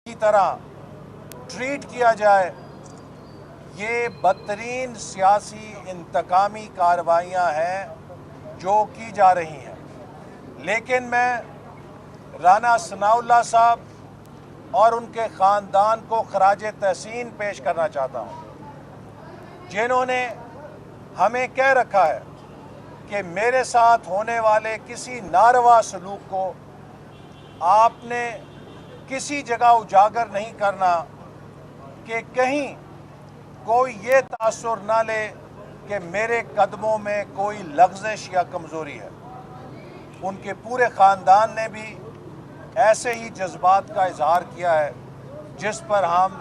کی طرح ٹریٹ کیا جائے، یہ بدترین سیاسی انتقامی کارروائیاں ہیں جو کی جا رہی ہیں۔ لیکن میں رانا ثناء اللہ صاحب اور ان کے خاندان کو خراج تحسین پیش کرنا چاہتا ہوں، جنہوں نے ہمیں کہہ رکھا ہے کہ میرے ساتھ ہونے والے کسی ناروا سلوک کو آپ نے کسی جگہ اجاگر نہیں کرنا کہ کہیں کوئی یہ تاثر نہ لے کہ میرے قدموں میں کوئی لغزش یا کمزوری ہے۔ ان کے پورے خاندان نے بھی ایسے ہی جذبات کا اظہار کیا ہے، جس پر ہم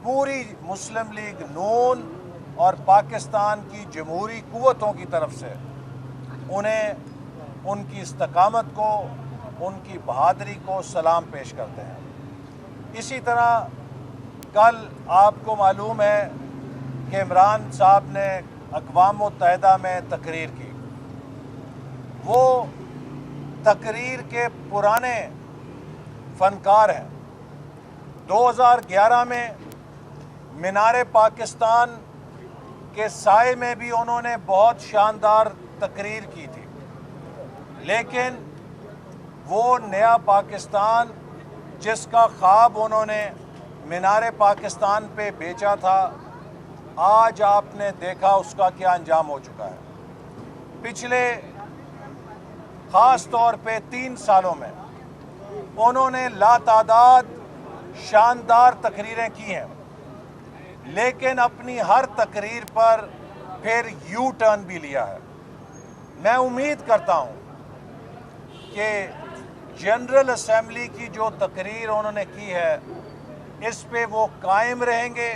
پوری مسلم لیگ نون اور پاکستان کی جمہوری قوتوں کی طرف سے انہیں ان کی استقامت کو، ان کی بہادری کو سلام پیش کرتے ہیں۔ اسی طرح کل آپ کو معلوم ہے کہ عمران صاحب نے اقوام متحدہ میں تقریر کی۔ وہ تقریر کے پرانے فنکار ہیں۔ 2011 میں مینار پاکستان کے سائے میں بھی انہوں نے بہت شاندار تقریر کی تھی، لیکن وہ نیا پاکستان جس کا خواب انہوں نے مینار پاکستان پہ بیچا تھا، آج آپ نے دیکھا اس کا کیا انجام ہو چکا ہے۔ پچھلے خاص طور پہ 3 سالوں میں انہوں نے لاتعداد شاندار تقریریں کی ہیں، لیکن اپنی ہر تقریر پر پھر یو ٹرن بھی لیا ہے۔ میں امید کرتا ہوں کہ جنرل اسمبلی کی جو تقریر انہوں نے کی ہے، اس پہ وہ قائم رہیں گے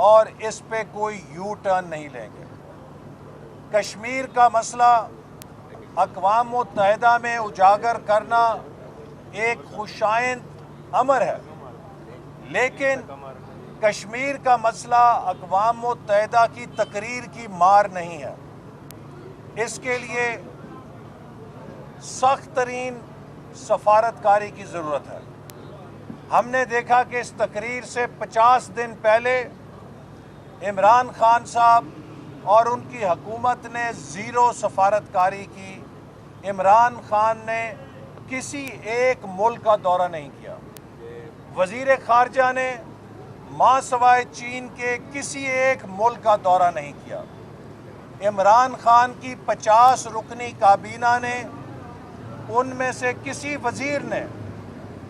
اور اس پہ کوئی یو ٹرن نہیں لیں گے۔ کشمیر کا مسئلہ اقوام متحدہ میں اجاگر کرنا ایک خوشائند امر ہے، لیکن کشمیر کا مسئلہ اقوام متحدہ کی تقریر کی مار نہیں ہے۔ اس کے لیے سخت ترین سفارتکاری کی ضرورت ہے۔ ہم نے دیکھا کہ اس تقریر سے 50 دن پہلے عمران خان صاحب اور ان کی حکومت نے زیرو سفارتکاری کی۔ عمران خان نے کسی ایک ملک کا دورہ نہیں کیا۔ وزیر خارجہ نے ماں سوائے چین کے کسی ایک ملک کا دورہ نہیں کیا۔ عمران خان کی 50 رکنی کابینہ نے ان میں سے کسی وزیر نے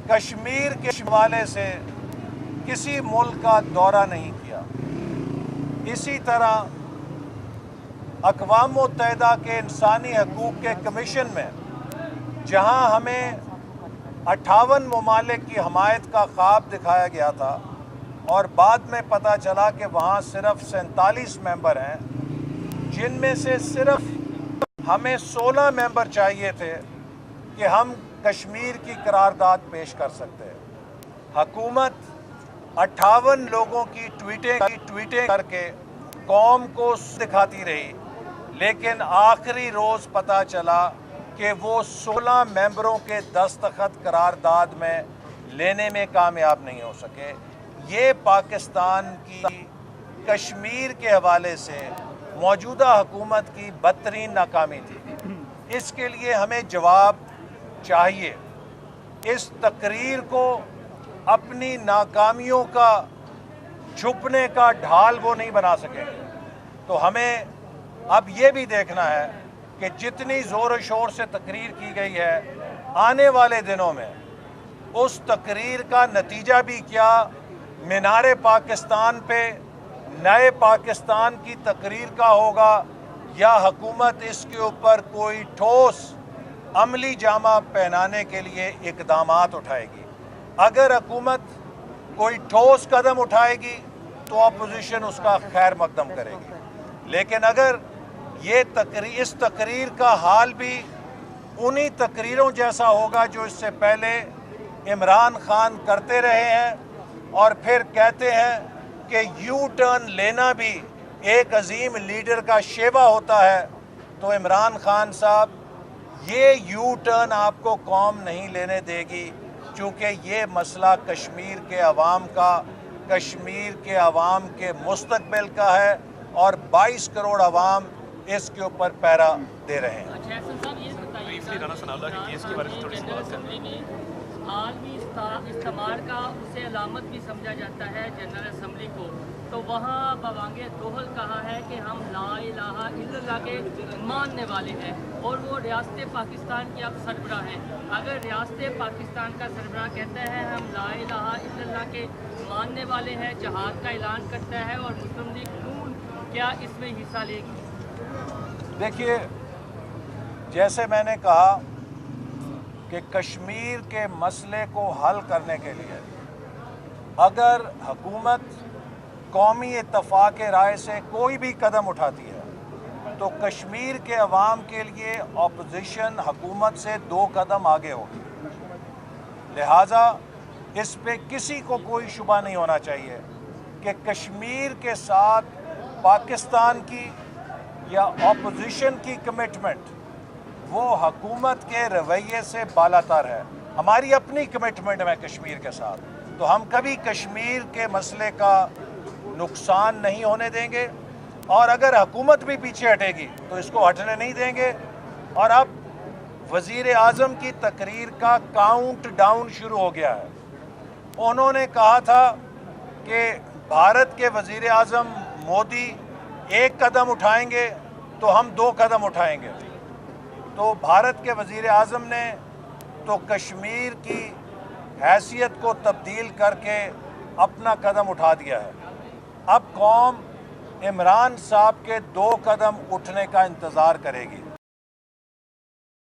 کشمیر کے حوالے سے کسی ملک کا دورہ نہیں کیا۔ اسی طرح اقوام متحدہ کے انسانی حقوق کے کمیشن میں جہاں ہمیں 58 ممالک کی حمایت کا خواب دکھایا گیا تھا، اور بعد میں پتہ چلا کہ وہاں صرف 47 ممبر ہیں، جن میں سے صرف ہمیں 16 ممبر چاہیے تھے کہ ہم کشمیر کی قرارداد پیش کر سکتے ہیں۔ حکومت 58 لوگوں کی ٹویٹیں کر کے قوم کو دکھاتی رہی، لیکن آخری روز پتہ چلا کہ وہ 16 ممبروں کے دستخط قرارداد میں لینے میں کامیاب نہیں ہو سکے۔ یہ پاکستان کی کشمیر کے حوالے سے موجودہ حکومت کی بدترین ناکامی تھی۔ اس کے لیے ہمیں جواب چاہیے۔ اس تقریر کو اپنی ناکامیوں کا چھپنے کا ڈھال وہ نہیں بنا سکیں گے۔ تو ہمیں اب یہ بھی دیکھنا ہے کہ جتنی زور و شور سے تقریر کی گئی ہے، آنے والے دنوں میں اس تقریر کا نتیجہ بھی کیا مینار پاکستان پہ نئے پاکستان کی تقریر کا ہوگا، یا حکومت اس کے اوپر کوئی ٹھوس عملی جامہ پہنانے کے لیے اقدامات اٹھائے گی۔ اگر حکومت کوئی ٹھوس قدم اٹھائے گی تو اپوزیشن اس کا خیر مقدم کرے گی، لیکن اگر اس تقریر کا حال بھی انہی تقریروں جیسا ہوگا جو اس سے پہلے عمران خان کرتے رہے ہیں، اور پھر کہتے ہیں کہ یو ٹرن لینا بھی ایک عظیم لیڈر کا شیوا ہوتا ہے، تو عمران خان صاحب یہ یو ٹرن آپ کو قوم نہیں لینے دے گی۔ چونکہ یہ مسئلہ کشمیر کے عوام کا، کشمیر کے عوام کے مستقبل کا ہے اور 22 کروڑ عوام اس کے اوپر پیرا دے رہے ہیں۔ اچھا احسن صاحب یہ بتائیے رانا ثناء اللہ کے کیس کے بارے میں تھوڑی سی بات کریں۔ عالمی استعمار کا اسے علامت بھی سمجھا جاتا ہے جنرل اسمبلی کو، تو وہاں بوانگ دوہل کہا ہے کہ ہم لا الہ الا اللہ کے ماننے والے ہیں، اور وہ ریاست پاکستان کی اب سربراہ ہیں۔ اگر ریاست پاکستان کا سربراہ کہتا ہے ہم لا الہ الا اللہ کے ماننے والے ہیں، جہاد کا اعلان کرتا ہے، اور مسلم لیگ نون کیا اس میں حصہ لے گی؟ دیکھیے، جیسے میں نے کہا کہ کشمیر کے مسئلے کو حل کرنے کے لیے اگر حکومت قومی اتفاق رائے سے کوئی بھی قدم اٹھاتی ہے تو کشمیر کے عوام کے لیے اپوزیشن حکومت سے 2 قدم آگے ہوگی۔ لہٰذا اس پہ کسی کو کوئی شبہ نہیں ہونا چاہیے کہ کشمیر کے ساتھ پاکستان کی یا اپوزیشن کی کمٹمنٹ وہ حکومت کے رویے سے بالاتر ہے۔ ہماری اپنی کمٹمنٹ ہے کشمیر کے ساتھ، تو ہم کبھی کشمیر کے مسئلے کا نقصان نہیں ہونے دیں گے، اور اگر حکومت بھی پیچھے ہٹے گی تو اس کو ہٹنے نہیں دیں گے۔ اور اب وزیر اعظم کی تقریر کا کاؤنٹ ڈاؤن شروع ہو گیا ہے۔ انہوں نے کہا تھا کہ بھارت کے وزیر اعظم مودی 1 قدم اٹھائیں گے تو ہم 2 قدم اٹھائیں گے۔ تو بھارت کے وزیر اعظم نے تو کشمیر کی حیثیت کو تبدیل کر کے اپنا قدم اٹھا دیا ہے۔ اب قوم عمران صاحب کے 2 قدم اٹھنے کا انتظار کرے گی۔